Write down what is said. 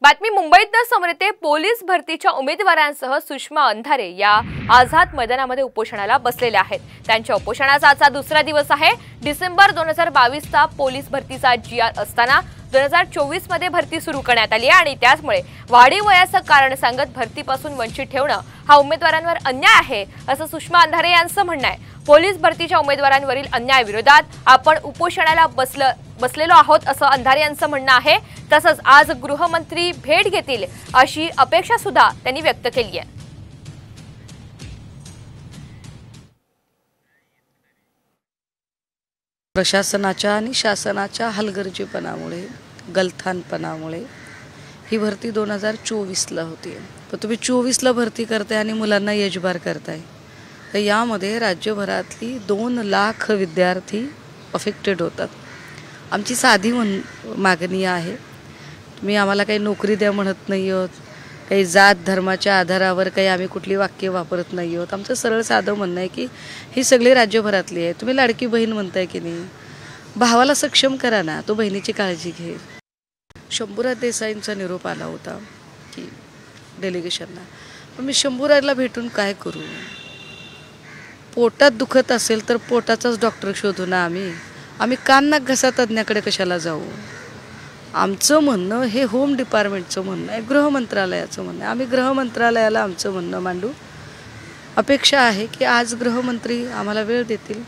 बातमी मुंबईतनं समोर येते। पोलीस भरतीच्या उमेदवारांसह सुषमा अंधारे या आझाद मैदानामध्ये उपोषणाला बसलेल्या आहेत। त्यांच्या उपोषणाचा आजचा दुसरा दिवस आहे। डिसेंबर 2022 चा पोलीस भरतीचा GR असताना 2024 मध्ये भरती सुरू करण्यात आली आहे आणि त्यामुळे वाढीव वयाचं कारण सांगत भरतीपासून वंचित ठेवणं हा उमेदवारांवर अन्याय आहे असं सुषमा अंधारे यांचं म्हणणं आहे। पोलीस भरतीच्या उमेदवारांवरील अन्यायाविरोधात आपण उपोषणाला बसलेलो आहोत असं अंधारे यांचं म्हणणं आहे। तसंच आज गृहमंत्री भेट घेतील अशी अपेक्षा सुद्धा त्यांनी व्यक्त केली आहे। प्रशासनाच्या आणि शासनाच्या हलगर्जीपणामुळे गलथानपणामुळे ही भरती 2024ला होती। पण तुम्ही 24ला भरती करताय आणि मुलांना यजबार करताय। तर यामध्ये राज्यभरातली 2 लाख विद्यार्थी अफेक्टेड होतात। आमची साधी मागणी आहे, तुम्ही आम्हाला काही नोकरी द्या म्हणत नाही आहोत, काही जात धर्माच्या आधारावर काही आम्ही कुठली वाक्य वापरत नाही आहोत। आमचं सरळ साधं म्हणणं आहे की ही सगळी राज्यभरातली आहे। तुम्ही लाडकी बहीण म्हणताय की नाही, भावाला सक्षम करा ना, तो बहिणीची काळजी घे। शंभूराज देसाईंचा निरोप आला होता की डेलिगेशनला, पण मी शंभूराजला भेटून काय करू? पोटात दुखत असेल तर पोटाचाच डॉक्टर शोधू ना। आम्ही कान नाक घसा तज्ञाकडे कशाला जाऊ? आमचं म्हणणं हे होम डिपार्टमेंटचं म्हणणं आहे, गृह मंत्रालयाचं म्हणणं आहे। आम्ही गृह मंत्रालयाला आमचं म्हणणं मांडू। अपेक्षा आहे की आज गृहमंत्री आम्हाला वेळ देतील।